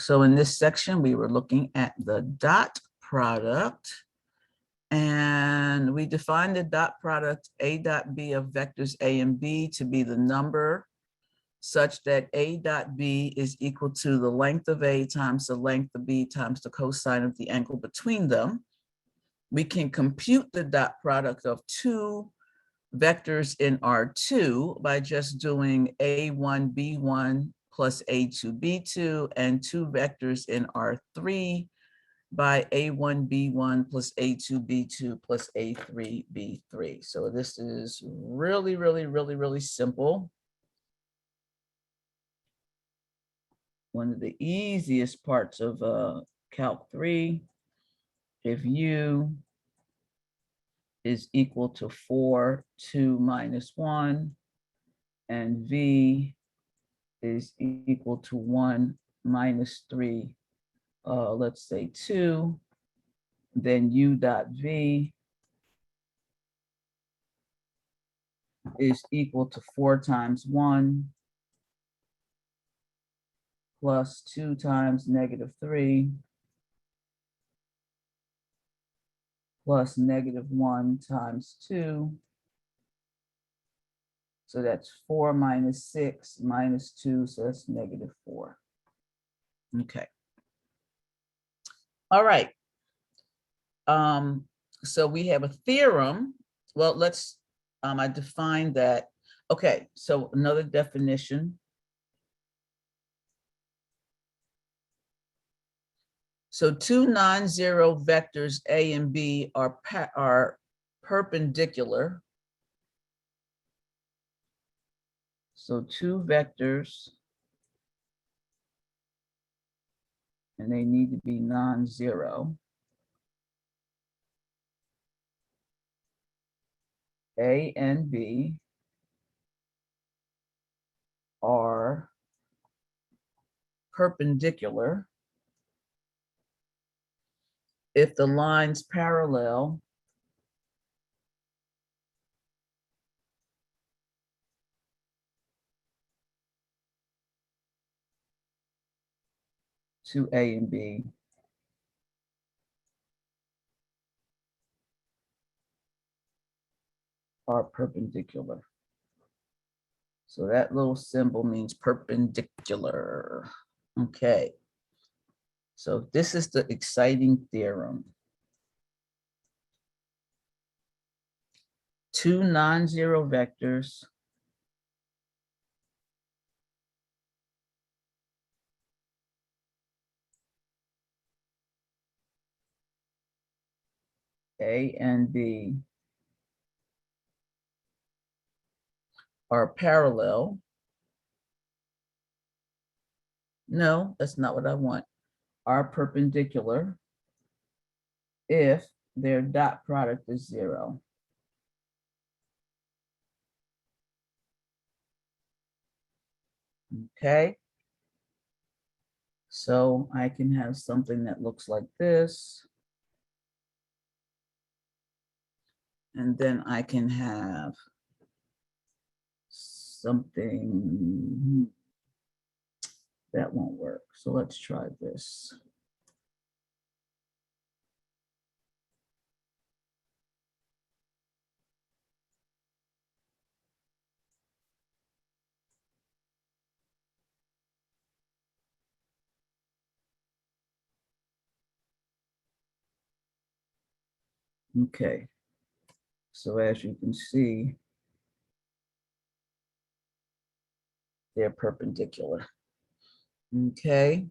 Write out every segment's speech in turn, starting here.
So in this section, we were looking at the dot product, and we defined the dot product A dot B of vectors A and B to be the number such that A dot B is equal to the length of A times the length of B times the cosine of the angle between them. We can compute the dot product of two vectors in R2 by just doing A1, B1 plus A2, B2, and two vectors in R3 by A1, B1 plus A2, B2 plus A3, B3. So this is really, really, really, really simple. One of the easiest parts of Calc 3, if U is equal to 4, 2 minus 1, and V is equal to 1 minus 3, let's say 2, then U dot V is equal to 4 times 1 plus 2 times negative 3 plus negative 1 times 2. So that's 4 minus 6 minus 2, so that's negative 4. Okay. All right. So we have a theorem. Well, let's, I defined that. Okay, so another definition. So two non-zero vectors A and B are perpendicular. So two vectors, and they need to be non-zero. A and B are perpendicular if the lines parallel to A and B are perpendicular. So that little symbol means perpendicular. Okay. So this is the exciting theorem. Two non-zero vectors A and B are parallel. No, that's not what I want. Are perpendicular if their dot product is 0. Okay. So I can have something that looks like this. And then I can have something that won't work. So let's try this. Okay. So as you can see, they're perpendicular. Okay.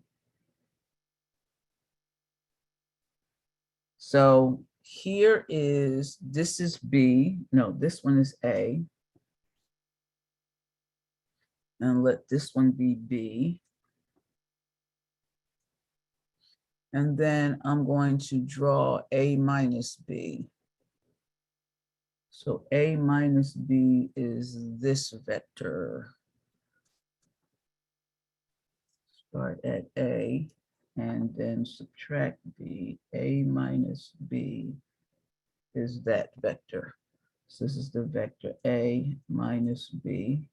So here is, this is B. No, this one is A. And let this one be B. And then I'm going to draw A minus B. So A minus B is this vector. Start at A and then subtract B. A minus B is that vector. So this is the vector A minus B.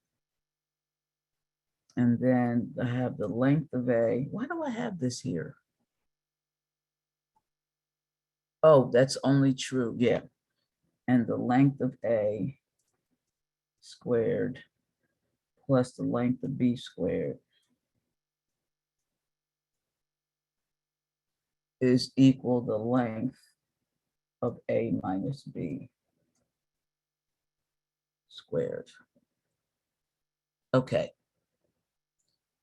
And then I have the length of A. Why do I have this here? Oh, that's only true, yeah. And the length of A squared plus the length of B squared is equal the length of A minus B squared. Okay,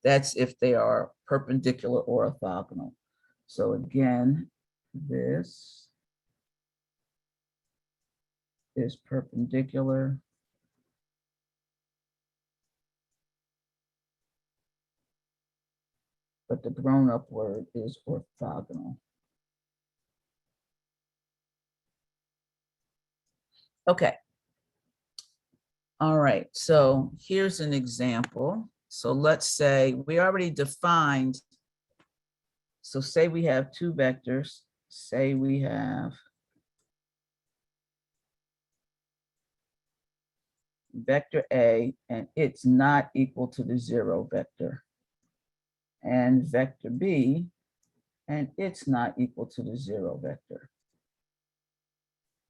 that's if they are perpendicular or orthogonal. So again, this is perpendicular, but the grown-up word is orthogonal. Okay. All right, so here's an example. So let's say we already defined, so say we have two vectors, say we have vector A and it's not equal to the 0 vector, and vector B and it's not equal to the 0 vector.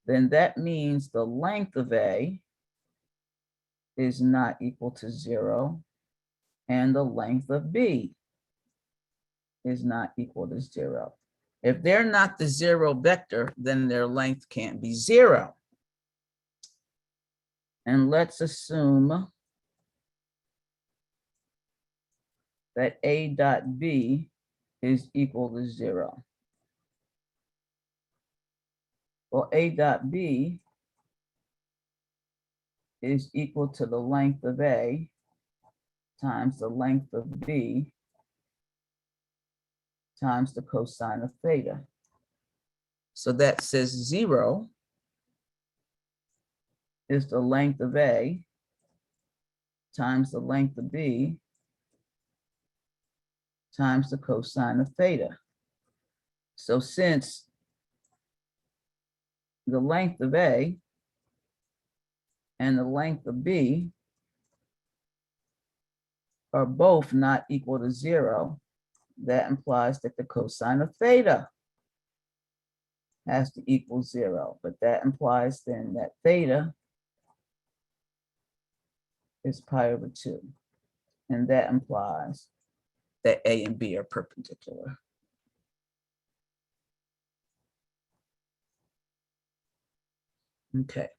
Then that means the length of A is not equal to 0 and the length of B is not equal to 0. If they're not the 0 vector, then their length can't be 0. And let's assume that A dot B is equal to 0. Well, A dot B is equal to the length of A times the length of B times the cosine of theta. So that says 0 is the length of A times the length of B times the cosine of theta. So since the length of A and the length of B are both not equal to 0, that implies that the cosine of theta has to equal 0. But that implies then that theta is pi over 2. And that implies that A and B are perpendicular. Okay.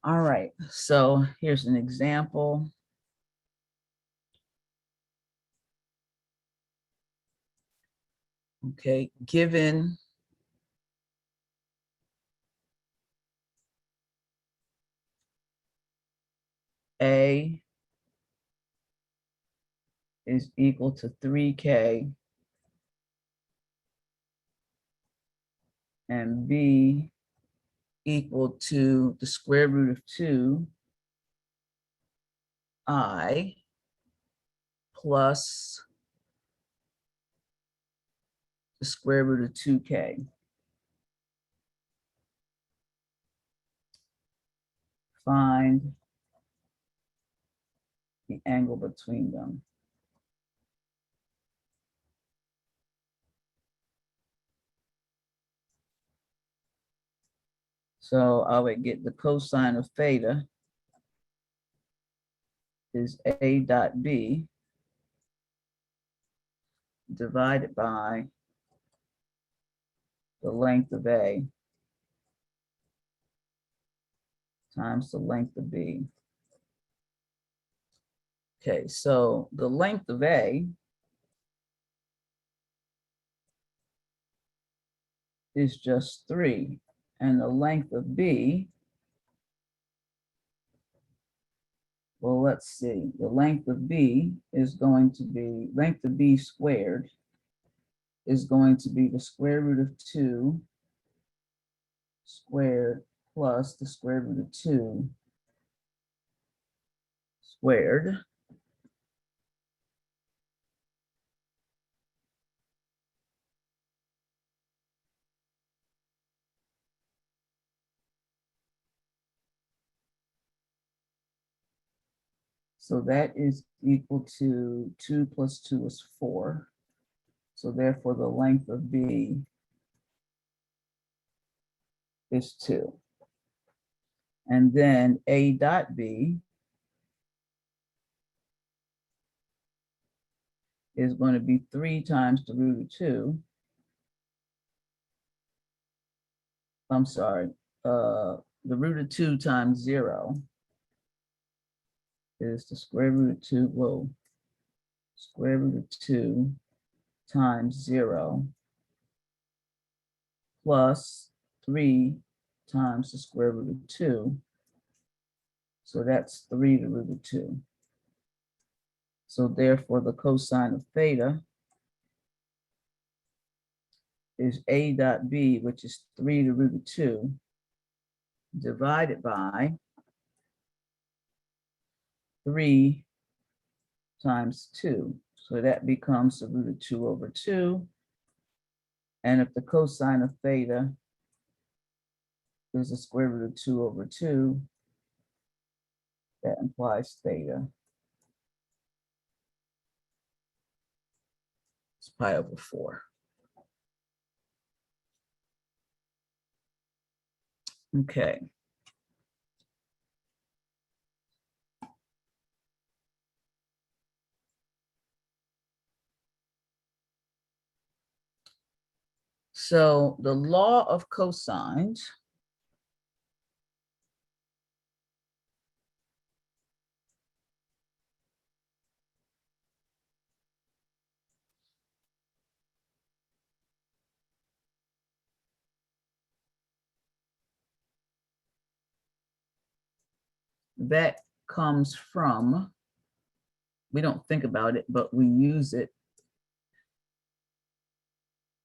All right, so here's an example. Okay, given A is equal to 3K and B equal to the square root of 2I plus the square root of 2K. Find the angle between them. So I would get the cosine of theta is A dot B divided by the length of A times the length of B. Okay, so the length of A is just 3, and the length of B, well, let's see, the length of B is going to be, length of B squared is going to be the square root of 2 squared plus the square root of 2 squared. So that is equal to 2 plus 2 is 4. So therefore the length of B is 2. And then A dot B is going to be 3 times the root of 2. I'm sorry, the root of 2 times 0 is the square root of 2, whoa, square root of 2 times 0 plus 3 times the square root of 2. So that's 3 to the root of 2. So therefore the cosine of theta is A dot B, which is 3 to the root of 2, divided by 3 times 2. So that becomes the root of 2 over 2. And if the cosine of theta is the square root of 2 over 2, that implies theta is pi over 4. Okay. So the law of cosines that comes from, we don't think about it, but we use it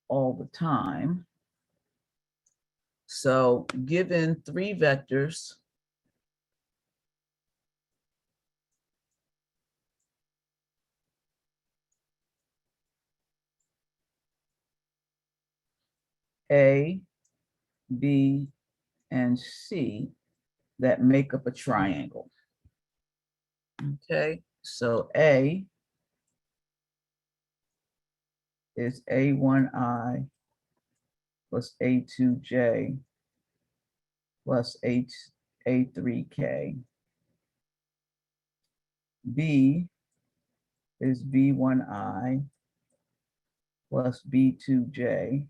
all the time. So given 3 vectors, A, B, and C, that make up a triangle. Okay, so A is A1I plus A2J plus A3K. B is B1I plus B2J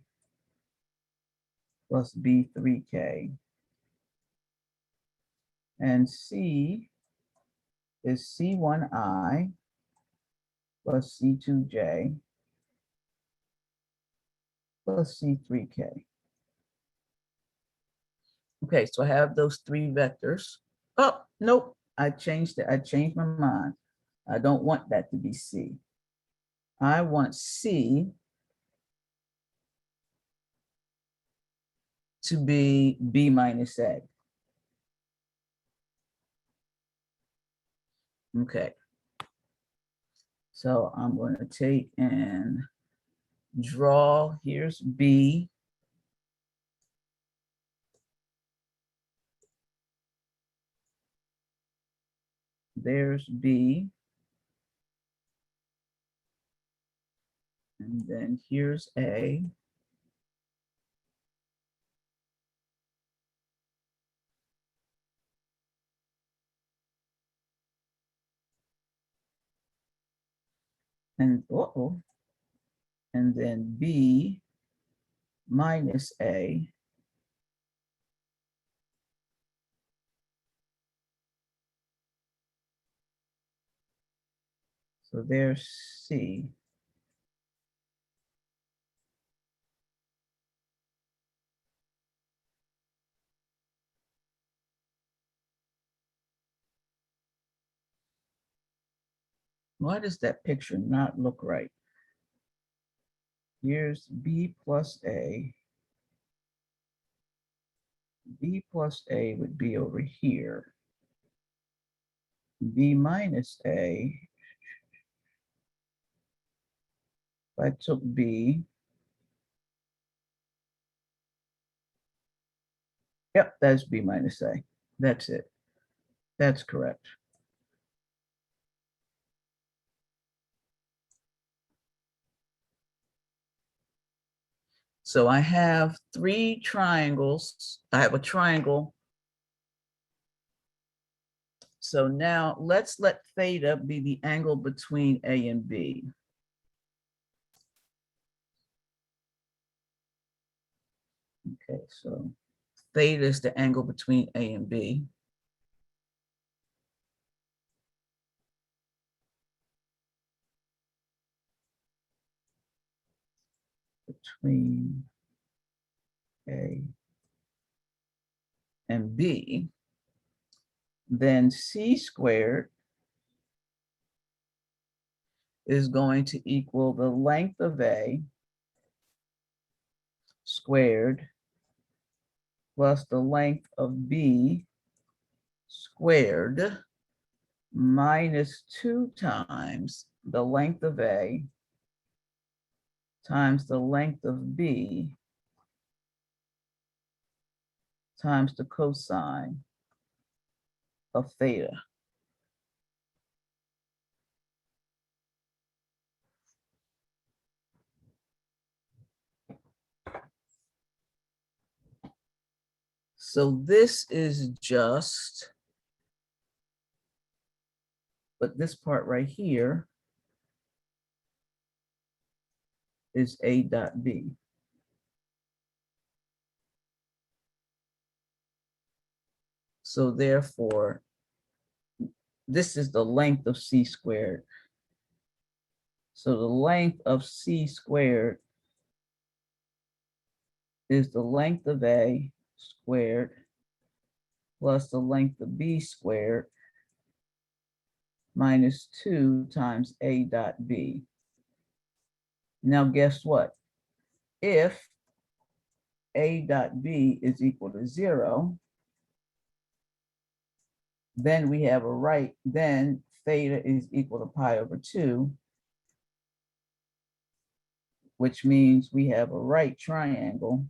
plus B3K. And C is C1I plus C2J plus C3K. Okay, so I have those 3 vectors. Oh, nope, I changed it. I changed my mind. I don't want that to be C. I want C to be B minus A. Okay. So I'm going to take and draw. Here's B. There's B. And then here's A. And uh-oh. And then B minus A. So there's C. Why does that picture not look right? Here's B plus A. B plus A would be over here. B minus A, if I took B, yep, that's B minus A. That's it. That's correct. So I have three triangles. I have a triangle. So now let's let theta be the angle between A and B. Okay, so theta is the angle between A and B. Between A and B, then C squared is going to equal the length of A squared plus the length of B squared minus 2 times the length of A times the length of B times the cosine of theta. So this is just, but this part right here is A dot B. So therefore, this is the length of C squared. So the length of C squared is the length of A squared plus the length of B squared minus 2 times A dot B. Now guess what? If A dot B is equal to 0, then we have a right, then theta is equal to pi over 2, which means we have a right triangle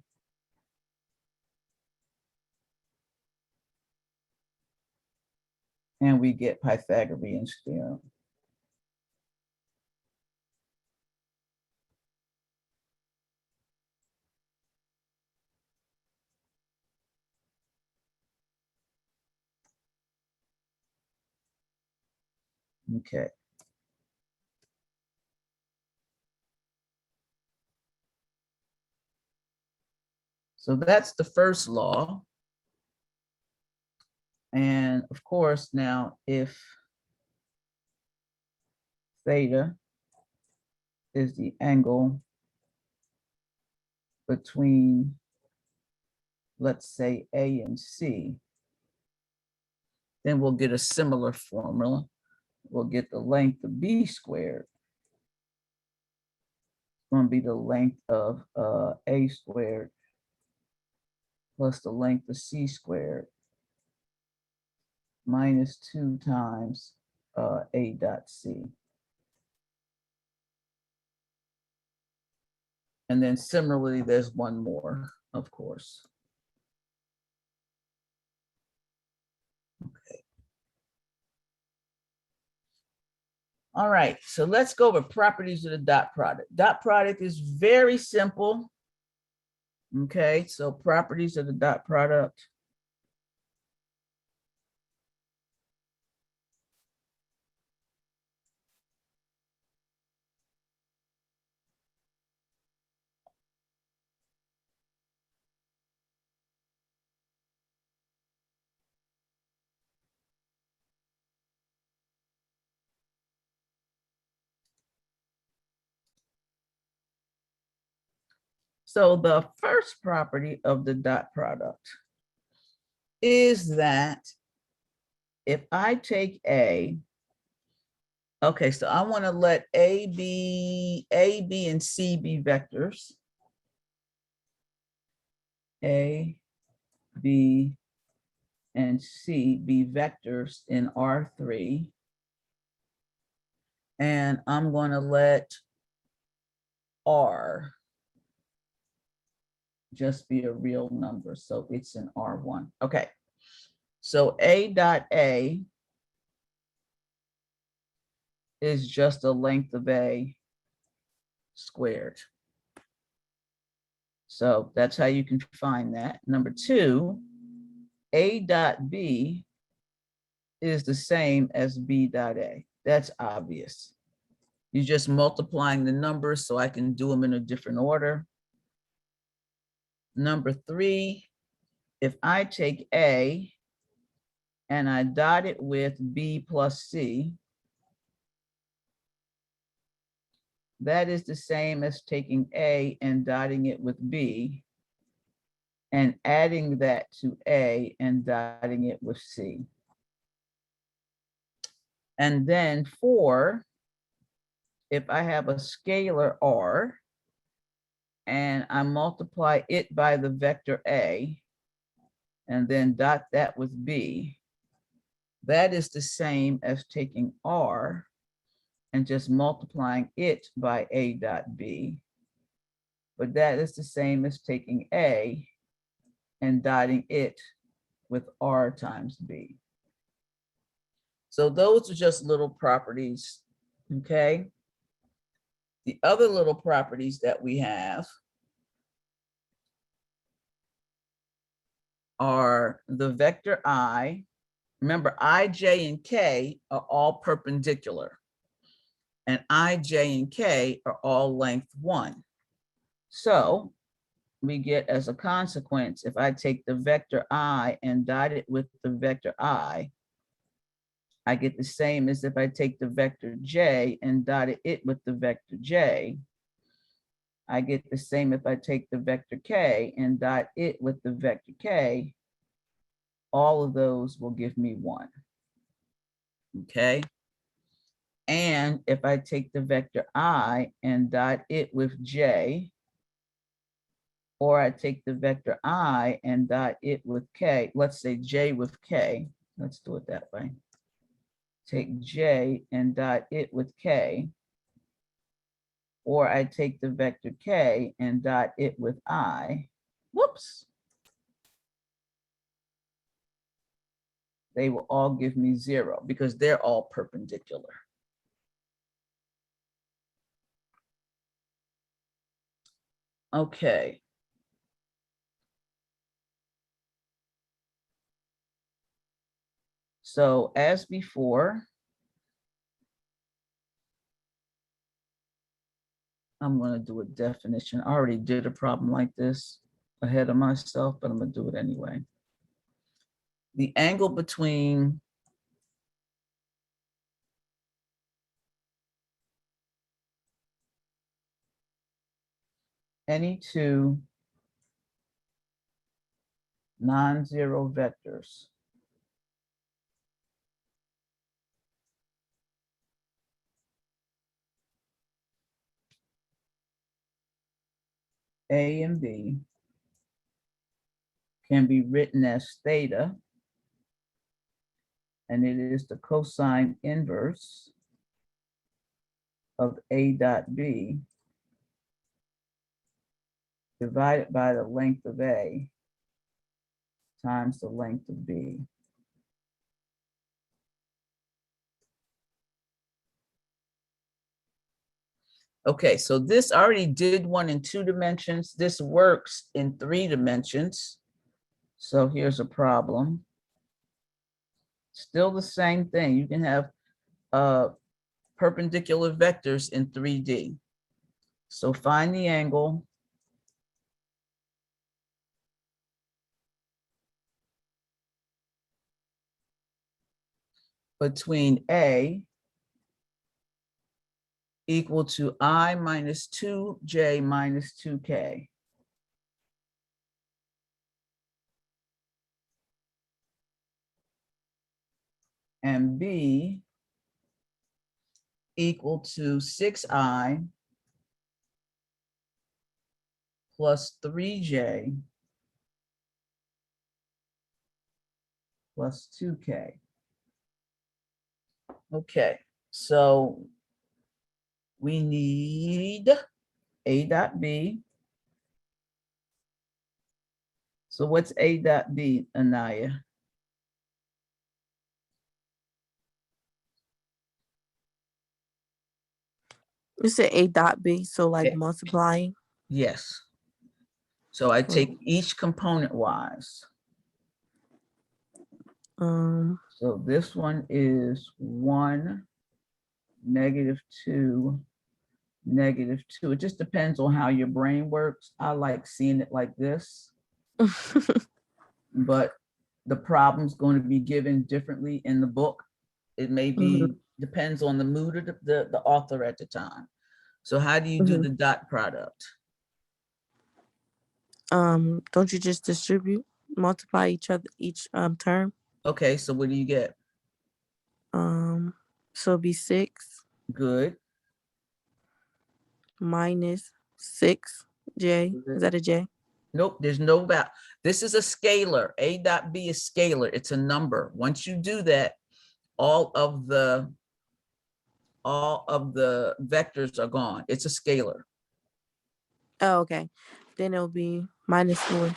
and we get Pythagorean theorem. Okay. So that's the first law. And of course, now if theta is the angle between, let's say, A and C, then we'll get a similar formula. We'll get the length of B squared. It's going to be the length of A squared plus the length of C squared minus 2 times A dot C. And then similarly, there's one more, of course. Okay. All right, so let's go over properties of the dot product. Dot product is very simple. Okay, so properties of the dot product. So the first property of the dot product is that if I take A, okay, so I want to let A, B, and C be vectors. A, B, and C be vectors in R3. And I'm going to let R just be a real number. So it's an R1. Okay. So A dot A is just the length of A squared. So that's how you can find that. Number two, A dot B is the same as B dot A. That's obvious. You're just multiplying the numbers so I can do them in a different order. Number three, if I take A and I dot it with B plus C, that is the same as taking A and dotting it with B and adding that to A and dotting it with C. And then four, if I have a scalar R and I multiply it by the vector A and then dot that with B, that is the same as taking R and just multiplying it by A dot B. But that is the same as taking A and dotting it with R times B. So those are just little properties, okay? The other little properties that we have are the vector I. Remember, I, J, and K are all perpendicular, and I, J, and K are all length 1. So we get as a consequence, if I take the vector I and dot it with the vector I get the same as if I take the vector J and dot it with the vector J. I get the same if I take the vector K and dot it with the vector K. All of those will give me 1. Okay. And if I take the vector I and dot it with J, or I take the vector I and dot it with K, let's say J with K, let's do it that way. Take J and dot it with K, or I take the vector K and dot it with I, whoops. They will all give me 0 because they're all perpendicular. Okay. So as before, I'm going to do a definition. I already did a problem like this ahead of myself, but I'm going to do it anyway. The angle between any two non-zero vectors A and B can be written as theta, and it is the cosine inverse of A dot B divided by the length of A times the length of B. Okay, so this already did one in 2 dimensions. This works in 3 dimensions. So here's a problem. Still the same thing. You can have perpendicular vectors in 3D. So find the angle between A equal to I minus 2J minus 2K. And B equal to 6I plus 3J plus 2K. Okay, so we need A dot B. So what's A dot B, Anaya? You said A dot B, so like multiplying. Yes. So I take each component wise. So this one is 1, -2, -2. It just depends on how your brain works. I like seeing it like this, but the problem's going to be given differently in the book. It may be, depends on the mood of the author at the time. So how do you do the dot product? Don't you just distribute, multiply each term? Okay, so what do you get? So it'll be 6 Good. minus 6j. Is that a j? Nope, there's no value. This is a scalar. A dot B is scalar. It's a number. Once you do that, all of the vectors are gone. It's a scalar. Oh, okay. Then it'll be -4.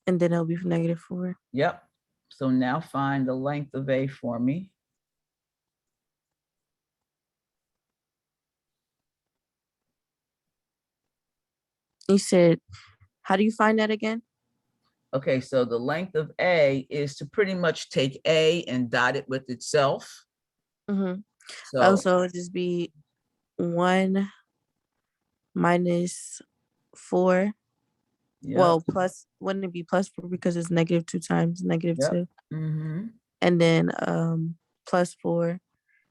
And then it'll be -4. Yep. So now find the length of A for me. You said, how do you find that again? Okay, so the length of A is to pretty much take A and dot it with itself. Oh, So so it'll just be 1 minus 4. yep, Well, plus, wouldn't it be +4 because it's -2 times -2? yep. And then +4,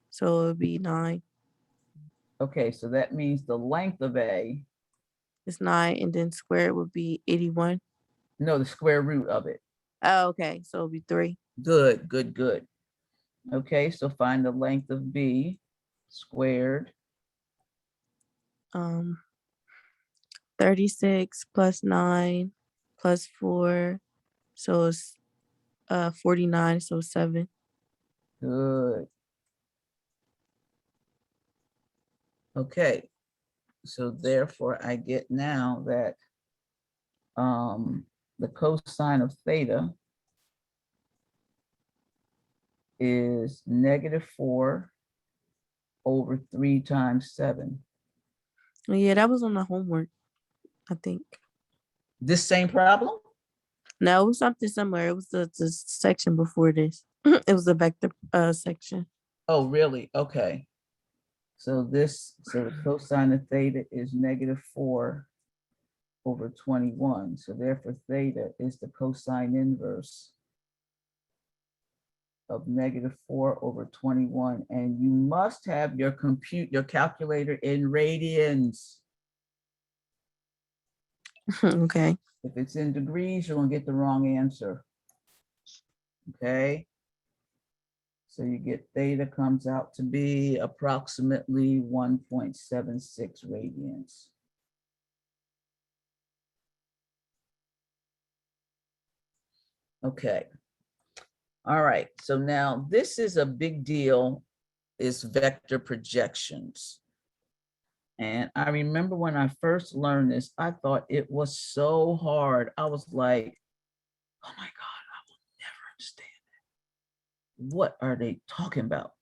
so it would be 9. Okay, so that means the length of A, It's 9, and then squared would be 81. no, the square root of it. Oh, okay, so it'll be 3. Good, good, good. Okay, so find the length of B squared. 36 plus 9 plus 4, so it's 49, so 7. Good. Okay, so therefore I get now that the cosine of theta is -4 over 3 times 7. Yeah, that was on the homework, I think. This same problem? No, it was something similar. It was the section before this. It was the vector section. Oh, really? Okay. So so the cosine of theta is -4 over 21. So therefore theta is the cosine inverse of -4 over 21. And you must have your calculator in radians. Okay. If it's in degrees, you're gonna get the wrong answer. Okay. So you get theta comes out to be approximately 1.76 radians. Okay. All right. So now this is a big deal, is vector projections. And I remember when I first learned this, I thought it was so hard. I was like, oh my God, I will never understand that. What are they talking about?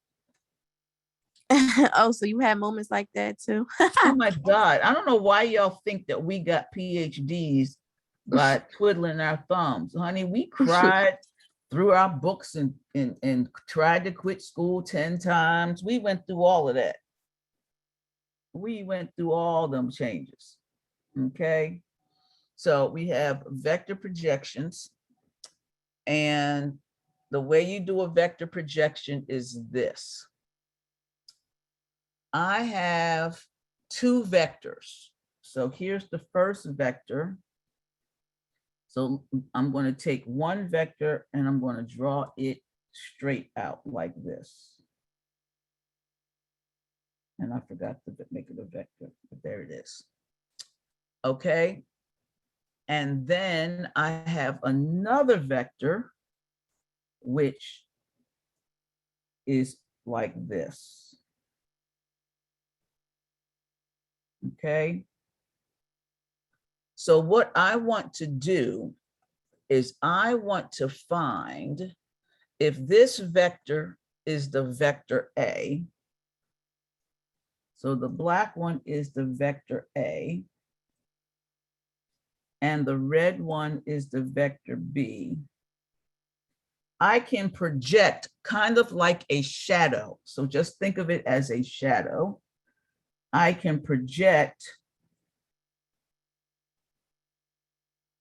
Oh, so you had moments like that too? Oh my God. I don't know why y'all think that we got PhDs by twiddling our thumbs. Honey, we cried through our books and tried to quit school 10 times. We went through all of that. We went through all them changes. Okay. So we have vector projections. And the way you do a vector projection is this. I have 2 vectors. So here's the first vector. So I'm going to take one vector and I'm going to draw it straight out like this. And I forgot to make it a vector, but there it is. Okay. And then I have another vector, which is like this. Okay. So what I want to do is I want to find if this vector is the vector A. So the black one is the vector A, and the red one is the vector B. I can project kind of like a shadow. So just think of it as a shadow. I can project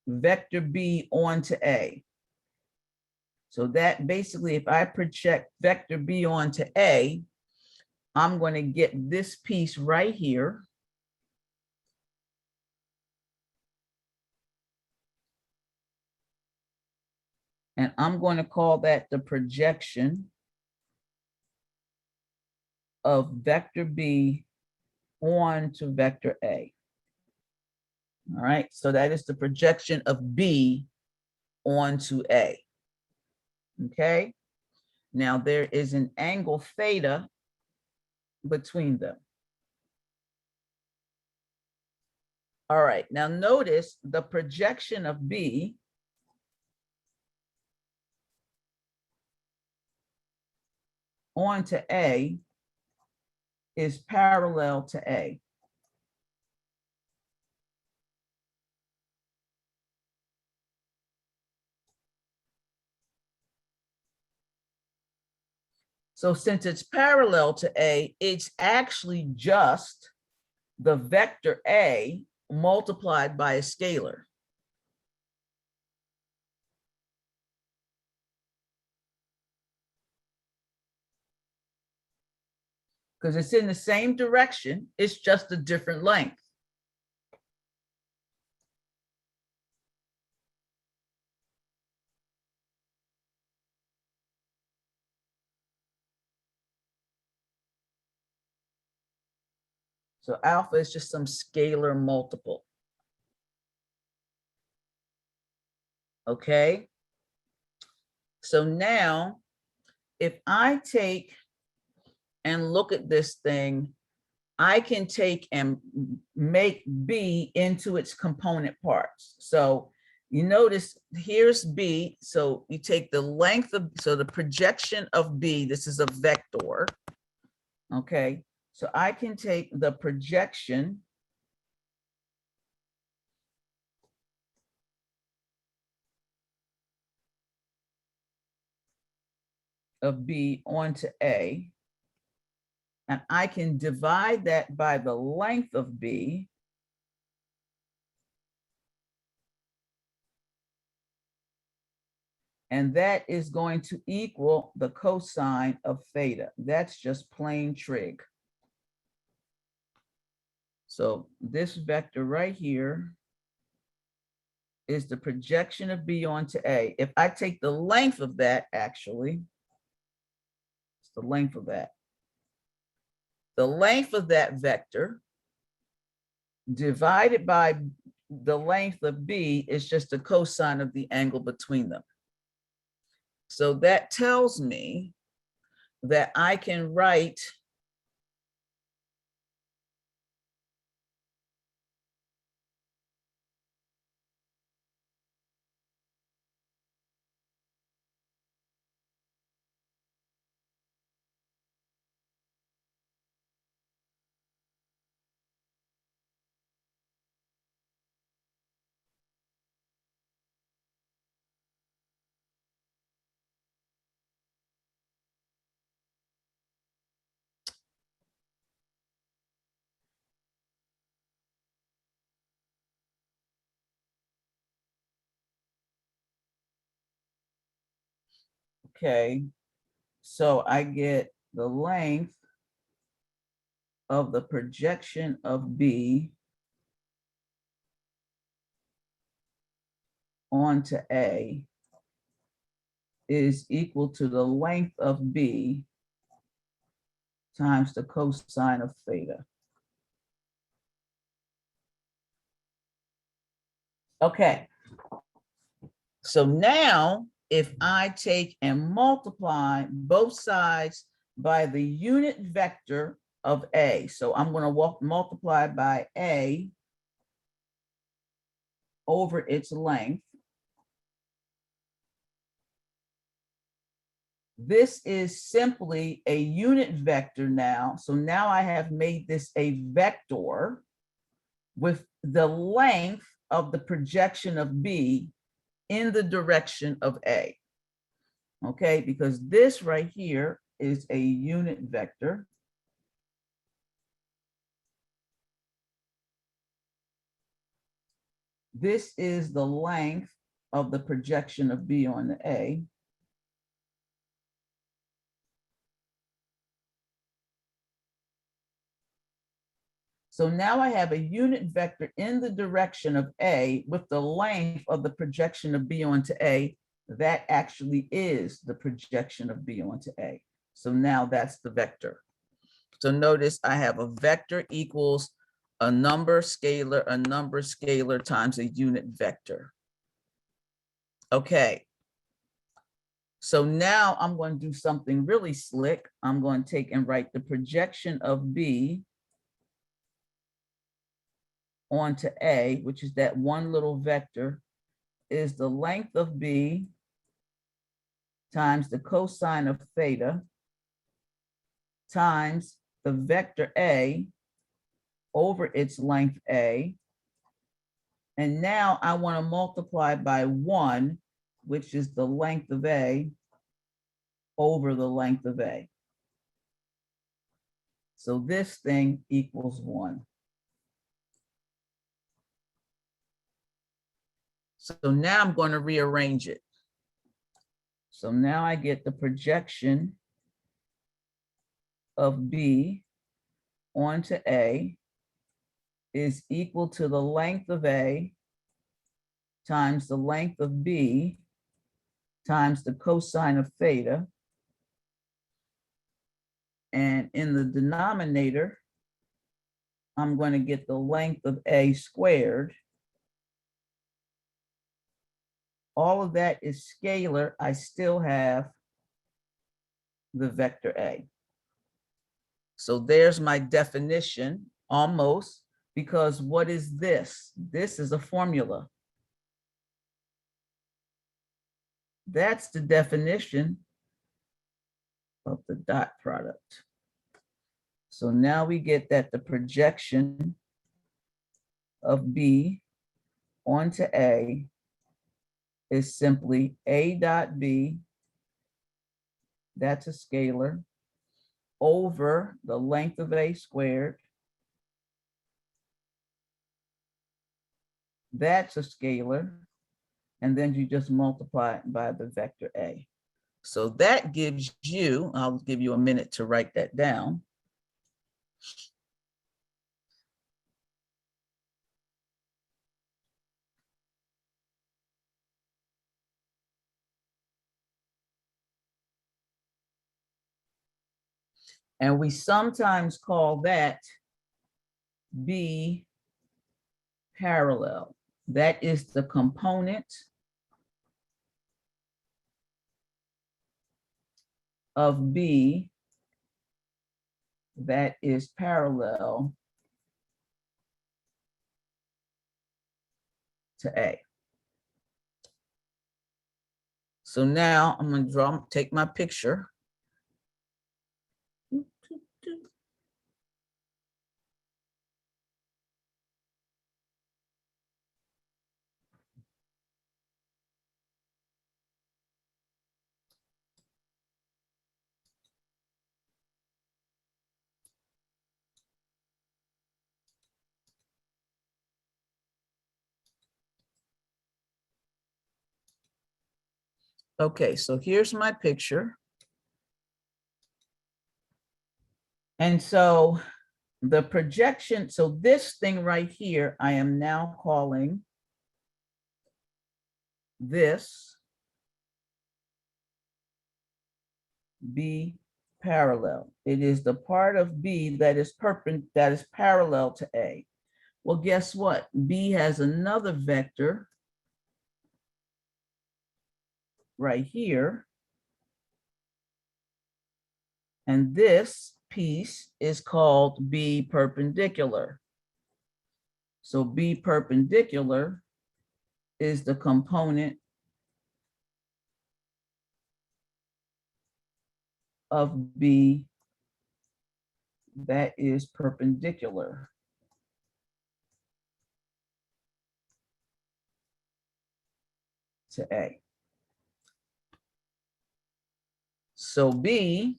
vector B onto A. So that basically, if I project vector B onto A, I'm going to get this piece right here. And I'm going to call that the projection of vector B onto vector A. All right, so that is the projection of B onto A. Okay, now there is an angle theta between them. All right, now notice the projection of B onto A is parallel to A. So since it's parallel to A, it's actually just the vector A multiplied by a scalar. Because it's in the same direction, it's just a different length. So alpha is just some scalar multiple. Okay. So now, if I take and look at this thing, I can take and make B into its component parts. So you notice here's B. So you take the length of, so the projection of B, this is a vector. Okay. So I can take the projection of B onto A, and I can divide that by the length of B, and that is going to equal the cosine of theta. That's just plain trig. So this vector right here is the projection of B onto A. If I take the length of that, actually, it's the length of that. The length of that vector divided by the length of B is just the cosine of the angle between them. So that tells me that I can write okay, so I get the length of the projection of B onto A is equal to the length of B times the cosine of theta. Okay, so now if I take and multiply both sides by the unit vector of A, so I'm going to multiply by A over its length, This is simply a unit vector now. So now I have made this a vector with the length of the projection of B in the direction of A. Okay, because this right here is a unit vector. This is the length of the projection of B on the A. So now I have a unit vector in the direction of A with the length of the projection of B onto A. That actually is the projection of B onto A. So now that's the vector. So notice I have a vector equals a number scalar times a unit vector. Okay. So now I'm going to do something really slick. I'm going to take and write the projection of B onto A, which is that one little vector, is the length of B times the cosine of theta times the vector A over its length A. And now I want to multiply by 1, which is the length of A over the length of A. So this thing equals 1. So now I'm going to rearrange it. So now I get the projection of B onto A is equal to the length of A times the length of B times the cosine of theta. And in the denominator, I'm going to get the length of A squared. All of that is scalar. I still have the vector A. So there's my definition, almost, because what is this? This is a formula. That's the definition of the dot product. So now we get that the projection of B onto A is simply A dot B, that's a scalar, over the length of A squared, that's a scalar, and then you just multiply it by the vector A. So that gives you, I'll give you a minute to write that down. And we sometimes call that B parallel. That is the component of B that is parallel to A. So now I'm going to take my picture. Okay, so here's my picture. And so the projection, so this thing right here, I am now calling this B parallel. It is the part of B that is parallel to A. Well, guess what? B has another vector right here. And this piece is called B perpendicular. So B perpendicular is the component of B that is perpendicular to A. So B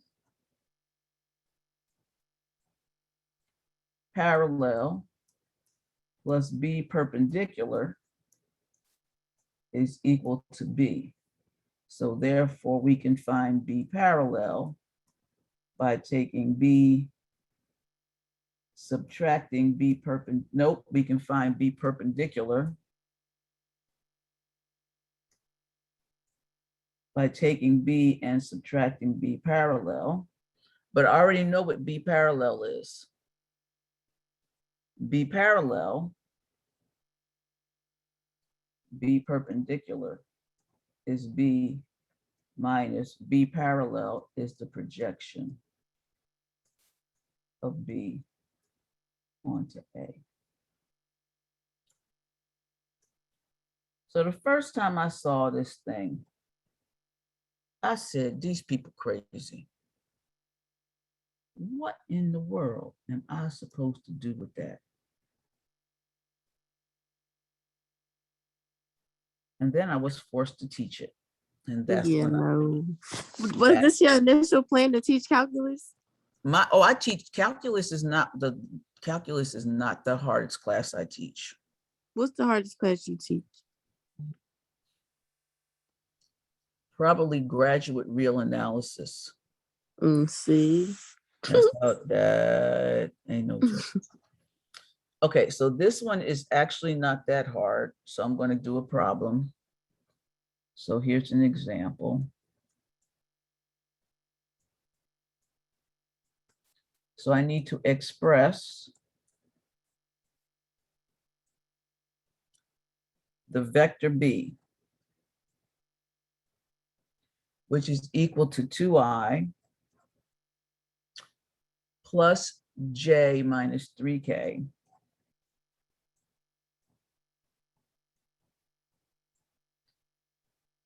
parallel plus B perpendicular is equal to B. So therefore we can find B parallel by taking B, subtracting B perpendicular. Nope, we can find B perpendicular by taking B and subtracting B parallel. But I already know what B parallel is. B parallel, B perpendicular is B minus B parallel is the projection of B onto A. So the first time I saw this thing, I said, these people crazy. What in the world am I supposed to do with that? And then I was forced to teach it. And that's Yeah, when no. Was this your initial plan to teach calculus? I teach calculus is not the hardest class I teach. What's the hardest class you teach? Probably graduate real analysis. See. That's about that. Ain't no joke. Okay, so this one is actually not that hard. So I'm going to do a problem. So here's an example. So I need to express the vector B, which is equal to 2i plus j minus 3k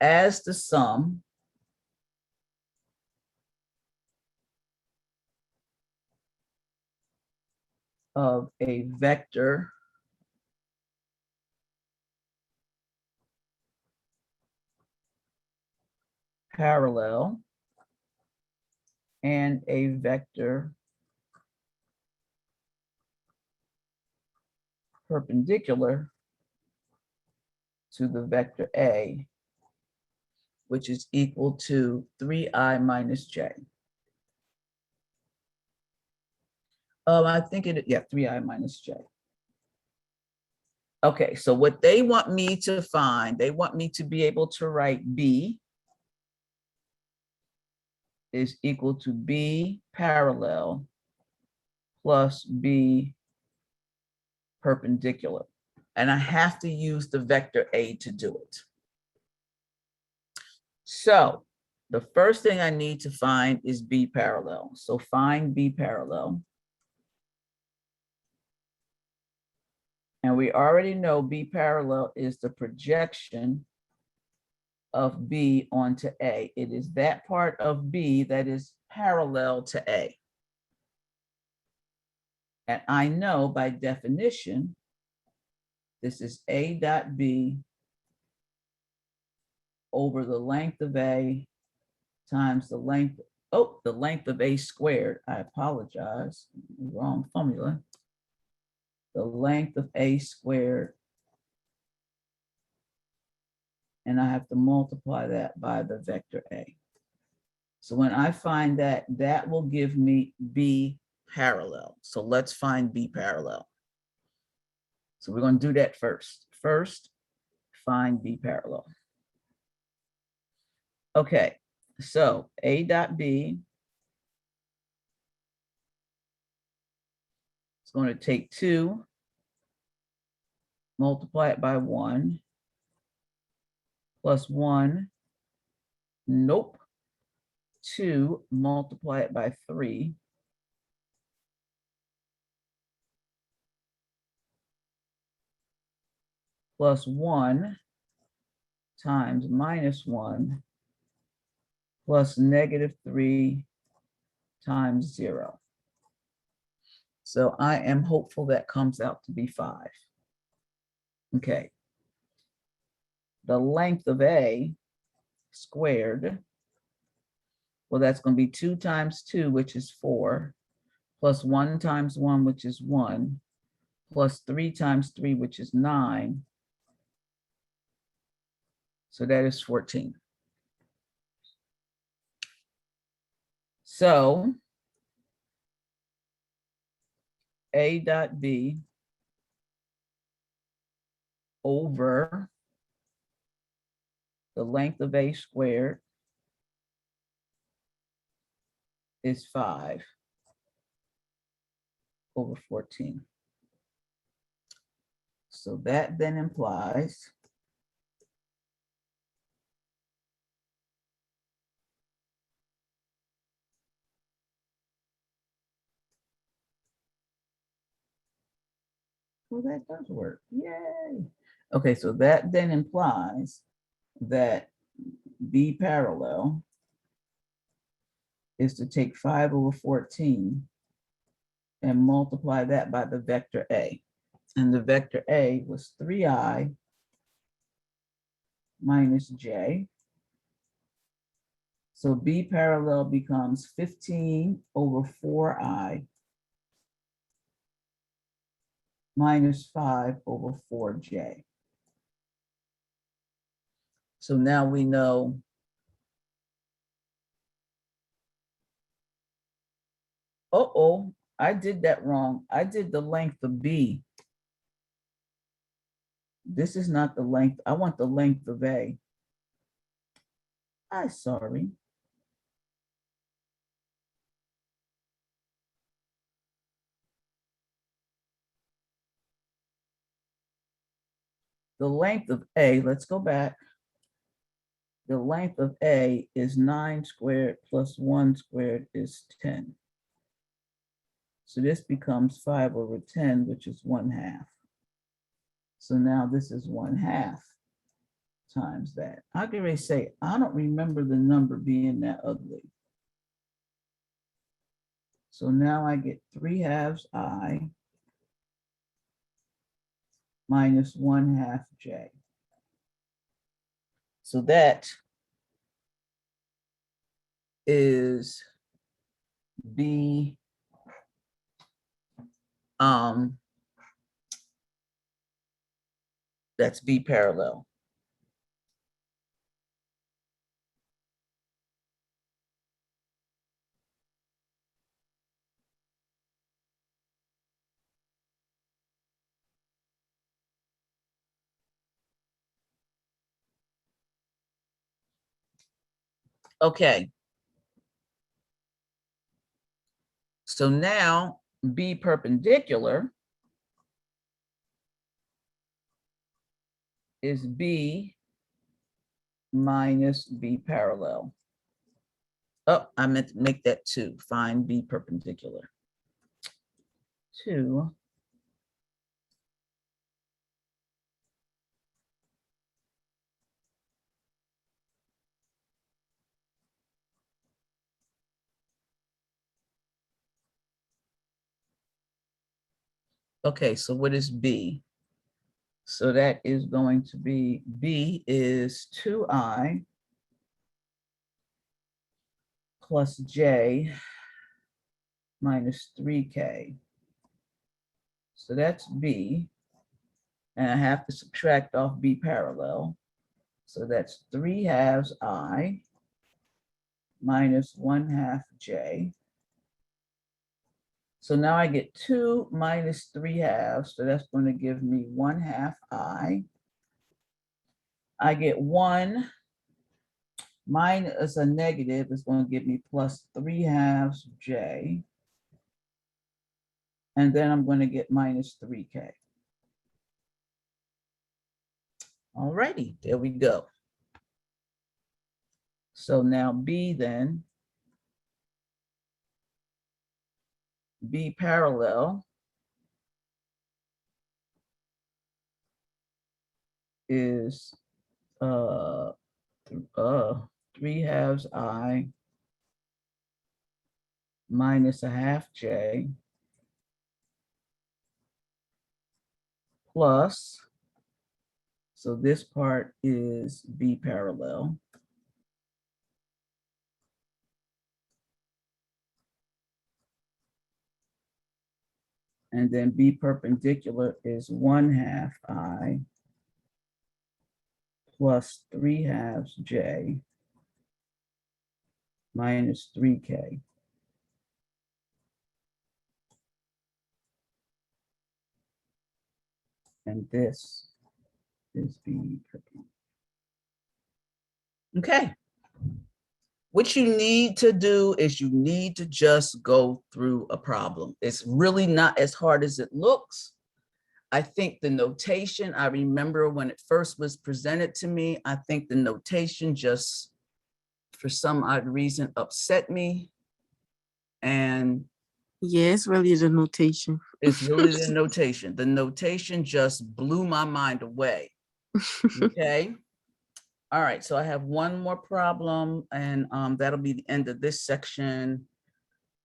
as the sum of a vector parallel and a vector perpendicular to the vector A, which is equal to 3i minus j. I think 3i minus j. Okay, so what they want me to find, they want me to be able to write B is equal to B parallel plus B perpendicular. And I have to use the vector A to do it. So the first thing I need to find is B parallel. So find B parallel. And we already know B parallel is the projection of B onto A. It is that part of B that is parallel to A. And I know by definition, this is A dot B over the length of A times the length of A squared. I apologize, wrong formula. The length of A squared. And I have to multiply that by the vector A. So when I find that, that will give me B parallel. So let's find B parallel. So we're going to do that first. First, find B parallel. Okay, so A dot B is going to take 2, multiply it by 1, plus 1, nope, 2, multiply it by 3, plus 1 times minus 1 plus negative 3 times 0. So I am hopeful that comes out to be 5. Okay. The length of A squared, well, that's going to be 2 times 2, which is 4, plus 1 times 1, which is 1, plus 3 times 3, which is 9. So that is 14. So A dot B over the length of A squared is 5 over 14. So that then implies well, that does work. Yay. Okay, so that then implies that B parallel is to take 5 over 14 and multiply that by the vector A. And the vector A was 3i minus j. So B parallel becomes 15 over 4i minus 5 over 4j. So now we know I did that wrong. I did the length of B. This is not the length. I want the length of A. I'm sorry. The length of A, let's go back. The length of A is 9 squared plus 1 squared is 10. So this becomes 5 over 10, which is 1/2. So now this is 1/2 times that. I can really say, I don't remember the number being that ugly. So now I get 3/2 I minus 1/2 j. So that is B, that's B parallel. Okay. So now B perpendicular is B minus B parallel. Oh, I meant to make that 2. Find B perpendicular. 2 okay, so what is B? So that is going to be, B is 2i plus j minus 3k. So that's B. And I have to subtract off B parallel. So that's 3/2 I minus 1/2 j. So now I get 2 minus 3/2. So that's going to give me 1/2 I. I get 1 minus a negative is going to give me plus 3/2 j. And then I'm going to get minus 3k. All righty, there we go. So now B then, B parallel is 3/2 I minus a half j plus, so this part is B parallel. And then B perpendicular is 1/2 I plus 3/2 j minus 3k. And this is B perpendicular. Okay. What you need to do is you need to just go through a problem. It's really not as hard as it looks. I think the notation, I remember when it first was presented to me, I think the notation just, for some odd reason, upset me. And Yeah, it's really the notation. it's really the notation. The notation just blew my mind away. Okay. All right. So I have one more problem, and that'll be the end of this section.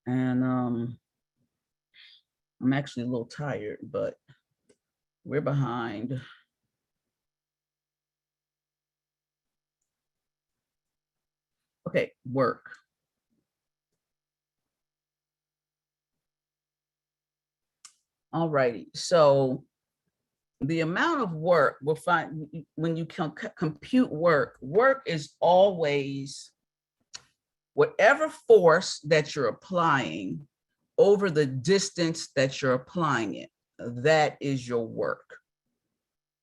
And I'm actually a little tired, but we're behind. Okay, work. All righty. So the amount of work we'll find when you can compute work, work is always whatever force that you're applying over the distance that you're applying it. That is your work.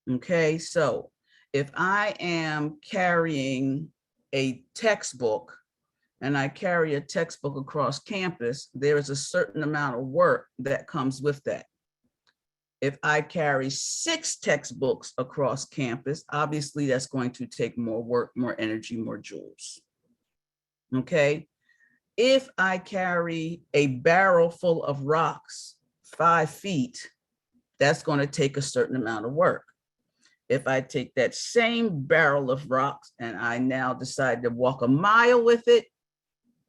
Okay, so if I am carrying a textbook and I carry a textbook across campus, there is a certain amount of work that comes with that. If I carry 6 textbooks across campus, obviously that's going to take more work, more energy, more joules. Okay. If I carry a barrel full of rocks 5 feet, that's going to take a certain amount of work. If I take that same barrel of rocks and I now decide to walk a mile with it,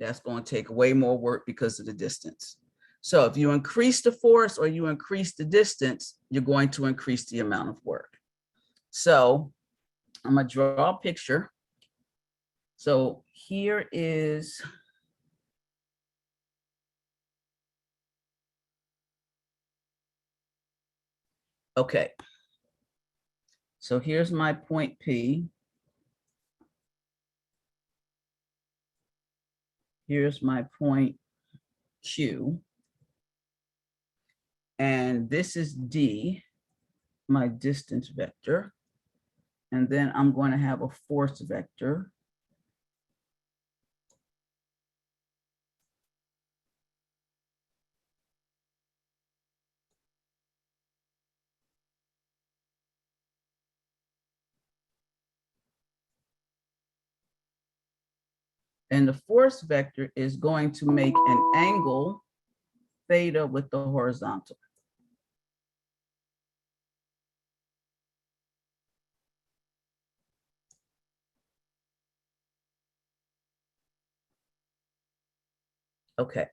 that's going to take way more work because of the distance. So if you increase the force or you increase the distance, you're going to increase the amount of work. So I'm going to draw a picture. So here is, okay. So here's my point P. Here's my point Q. And this is D, my distance vector. And then I'm going to have a force vector. And the force vector is going to make an angle theta with the horizontal. Okay.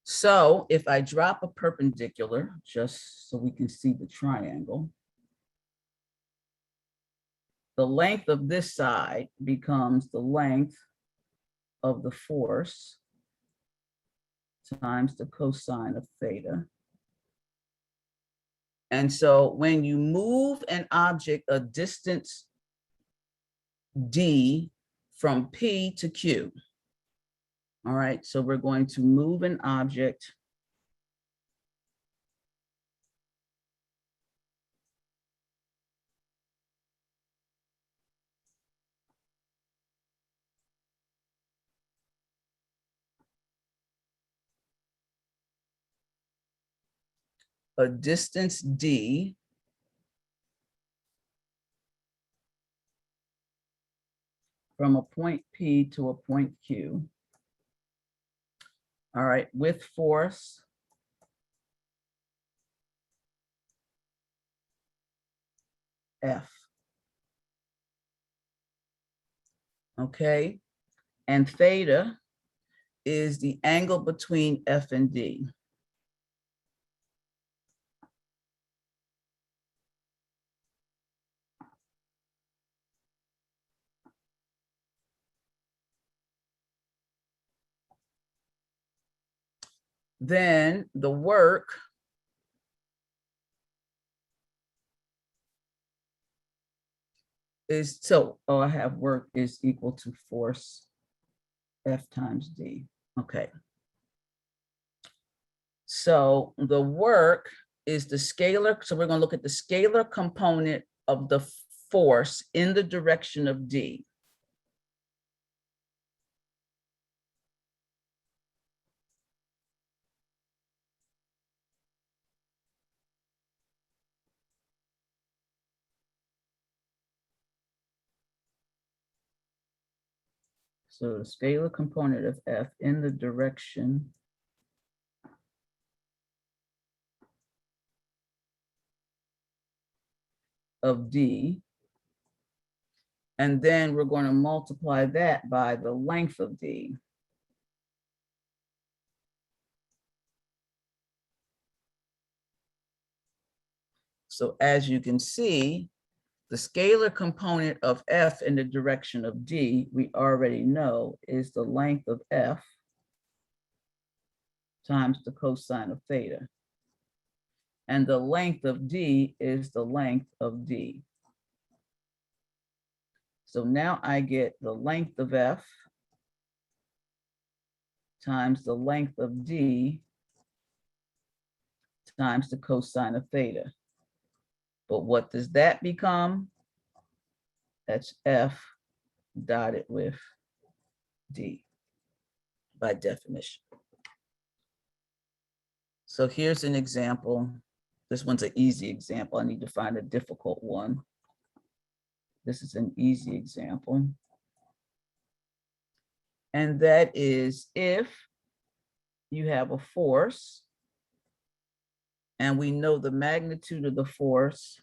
So if I drop a perpendicular, just so we can see the triangle, the length of this side becomes the length of the force times the cosine of theta. And so when you move an object a distance d from P to Q, all right, so we're going to move an object a distance d from a point P to a point Q, all right, with force F, okay, and theta is the angle between F and D. Then the work is, so, oh, I have work is equal to force F times D. Okay. So the work is the scalar. So we're going to look at the scalar component of the force in the direction of D. So the scalar component of F in the direction of D. And then we're going to multiply that by the length of D. So as you can see, the scalar component of F in the direction of D, we already know is the length of F times the cosine of theta. And the length of D is the length of D. So now I get the length of F times the length of D times the cosine of theta. But what does that become? That's F dotted with D by definition. So here's an example. This one's an easy example. I need to find a difficult one. This is an easy example. And that is if you have a force and we know the magnitude of the force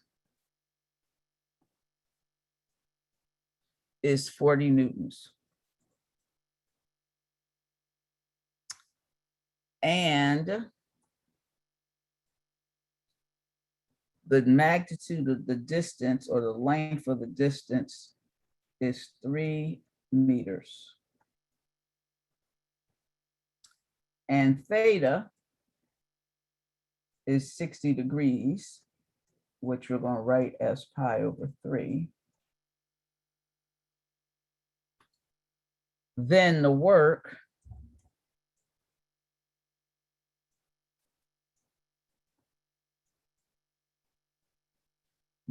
is 40 newtons. And the magnitude of the distance or the length of the distance is 3 meters. And theta is 60 degrees, which we're going to write as pi over 3. Then the work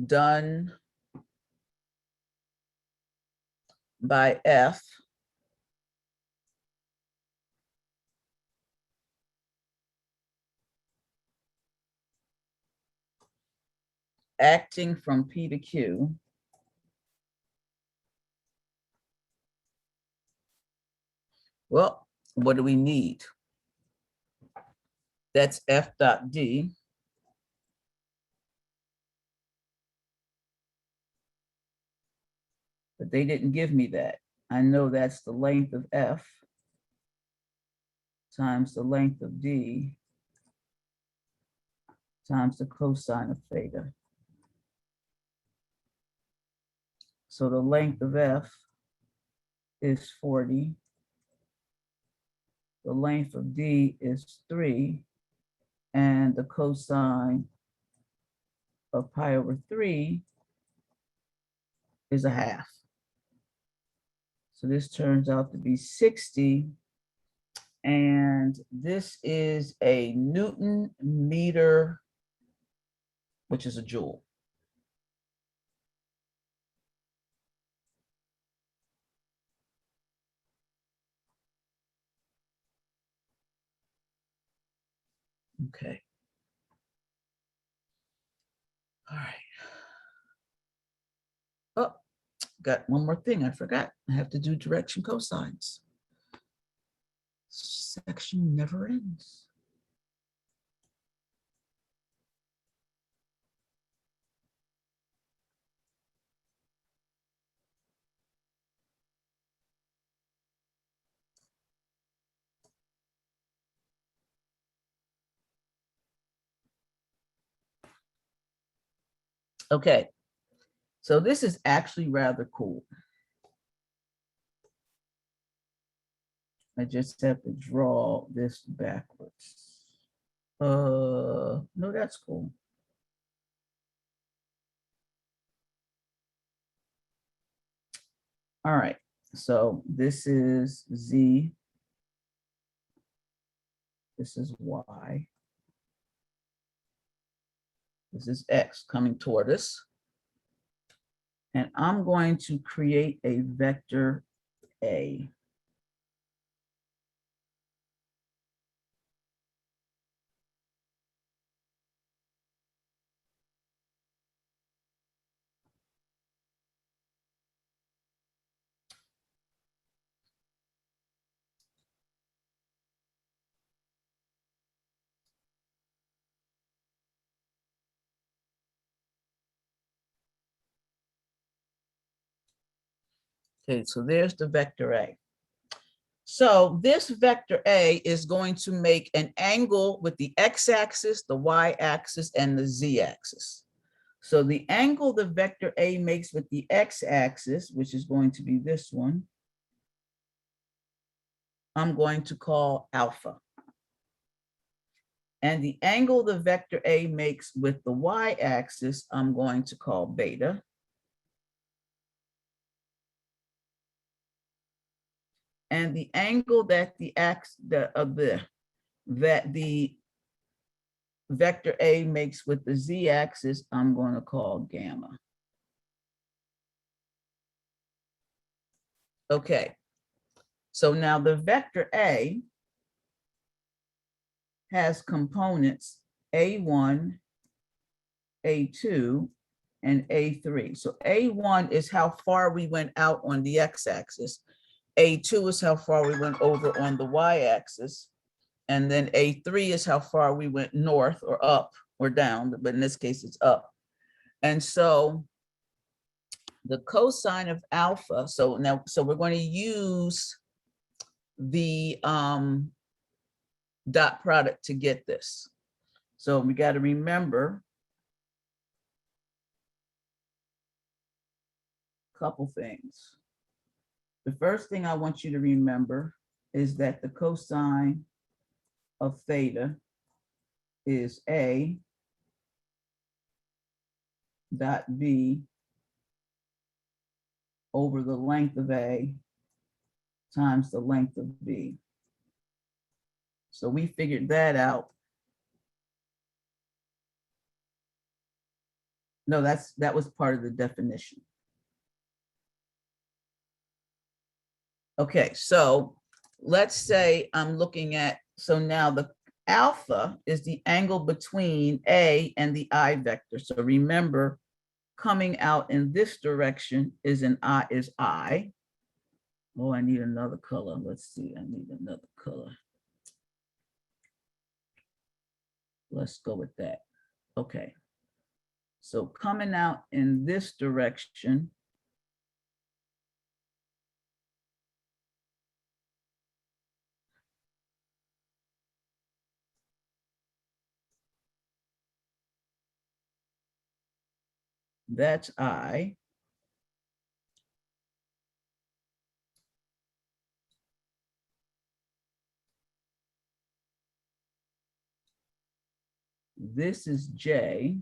done by F acting from P to Q well, what do we need? That's F dot D. But they didn't give me that. I know that's the length of F times the length of D times the cosine of theta. So the length of F is 40. The length of D is 3. And the cosine of pi over 3 is a half. So this turns out to be 60. And this is a Newton meter, which is a joule. Okay. All right. Oh, got one more thing I forgot. I have to do direction cosines. Section never ends. Okay, so this is actually rather cool. I just have to draw this backwards. No, that's cool. All right, so this is Z, this is Y, this is X coming toward us. And I'm going to create a vector A. Okay, so there's the vector A. So this vector A is going to make an angle with the x-axis, the y-axis, and the z-axis. So the angle the vector A makes with the x-axis, which is going to be this one, I'm going to call alpha. And the angle the vector A makes with the y-axis, I'm going to call beta. And the angle that the vector A makes with the z-axis, I'm going to call gamma. Okay, so now the vector A has components A1, A2, and A3. So A1 is how far we went out on the x-axis. A2 is how far we went over on the y-axis. And then A3 is how far we went north or up or down, but in this case it's up. And so the cosine of alpha, so we're going to use the dot product to get this. So we got to remember a couple things. The first thing I want you to remember is that the cosine of theta is A dot B over the length of A times the length of B. So we figured that out. No, that was part of the definition. Okay, so let's say I'm looking at, so now the alpha is the angle between A and the I vector. So remember, coming out in this direction is I. Oh, I need another color. Let's see, I need another color. Let's go with that. Okay. So coming out in this direction that's I. This is J.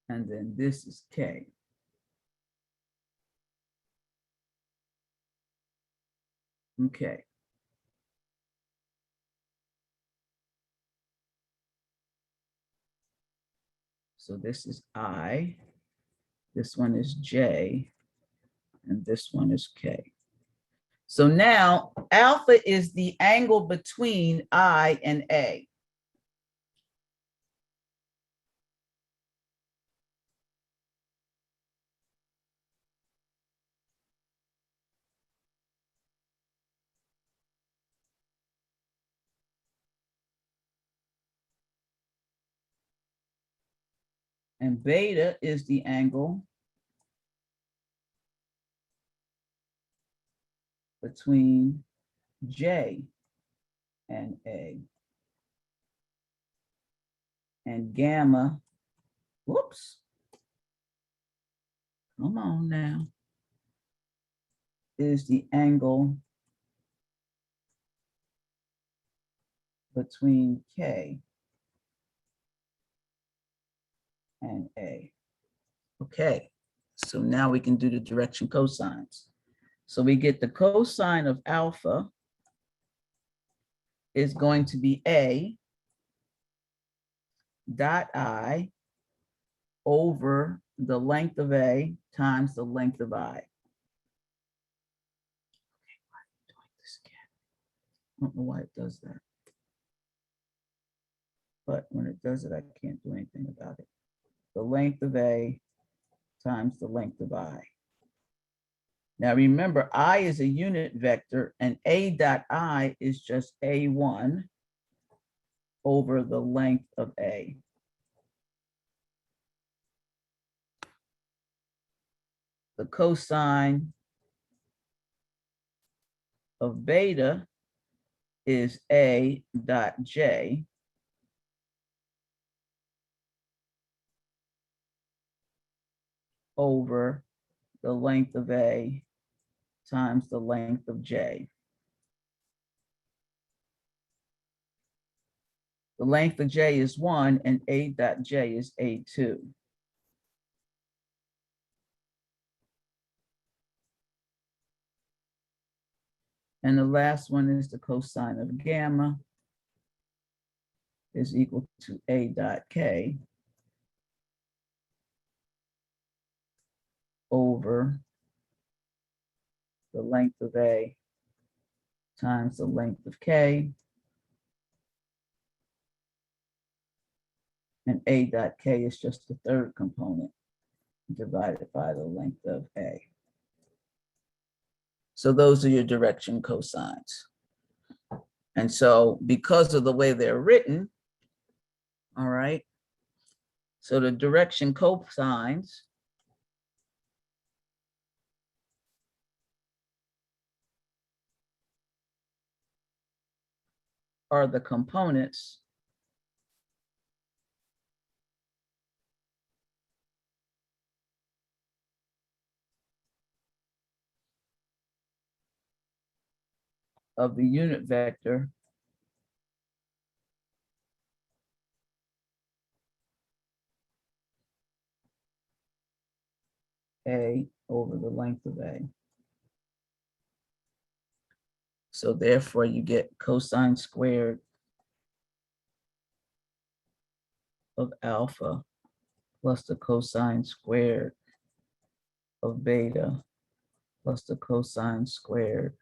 And then this is K. Okay. So this is I, this one is J, and this one is K. So now alpha is the angle between I and A. And beta is the angle between J and A. And gamma, whoops, come on now, is the angle between K and A. Okay, so now we can do the direction cosines. So we get the cosine of alpha is going to be A dot I over the length of A times the length of I. I don't know why it does that. But when it does it, I can't do anything about it. The length of A times the length of I. Now remember, I is a unit vector and A dot I is just A1 over the length of A. The cosine of beta is A dot J over the length of A times the length of J. The length of J is 1 and A dot J is A2. And the last one is the cosine of gamma is equal to A dot K over the length of A times the length of K. And A dot K is just the third component divided by the length of A. So those are your direction cosines. And so because of the way they're written, all right, so the direction cosines are the components of the unit vector A over the length of A. So therefore you get cosine squared of alpha plus the cosine squared of beta plus the cosine squared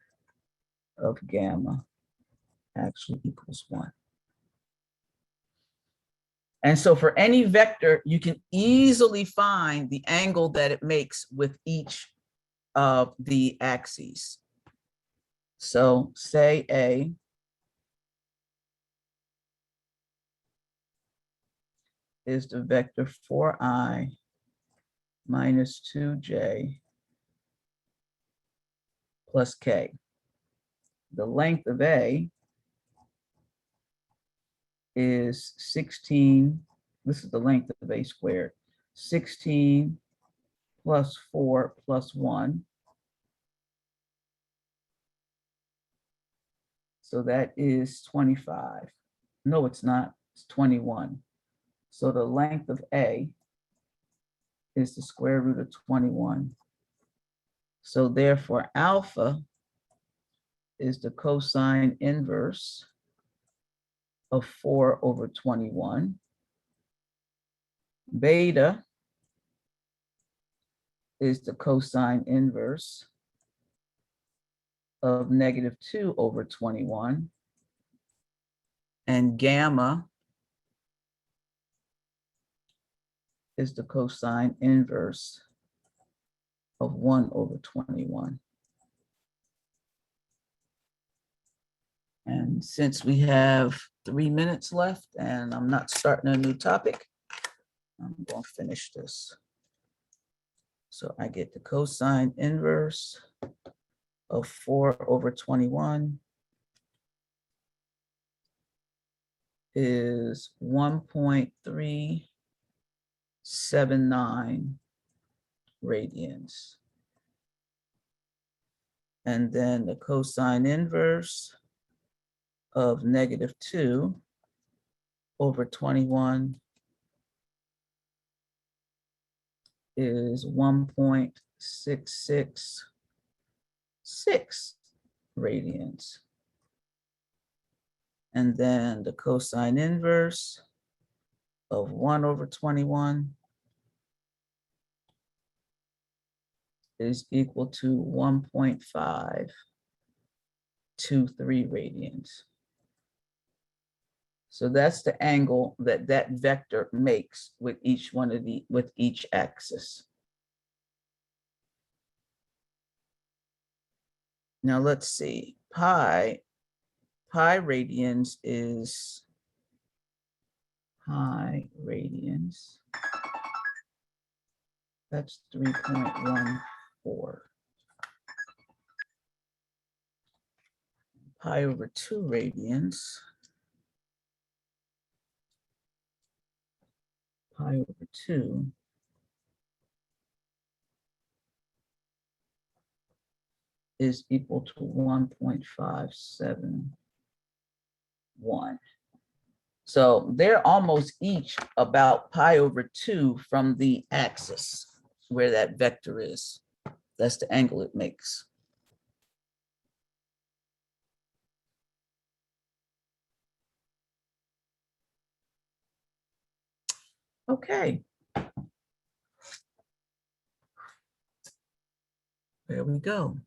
of gamma actually equals 1. And so for any vector, you can easily find the angle that it makes with each of the axes. So say A is the vector 4I minus 2J plus K. The length of A is 16. This is the length of A squared. 16 plus 4 plus 1. So that is 25. No, it's not. It's 21. So the length of A is the square root of 21. So therefore, alpha is the cosine inverse of 4 over 21. Beta is the cosine inverse of negative 2 over 21. And gamma is the cosine inverse of 1 over 21. And since we have 3 minutes left and I'm not starting a new topic, I'm going to finish this. So I get the cosine inverse of 4/21 is 1.379 radians. And then the cosine inverse of -2/21 is 1.666 radians. And then the cosine inverse of 1/21 is equal to 1.523 radians. So that's the angle that that vector makes with each one of with each axis. Now let's see, pi radians is pi radians. That's 3.14. Pi over 2 radians. Pi over 2 is equal to 1.571. So they're almost each about pi over 2 from the axis where that vector is. That's the angle it makes. Okay. There we go.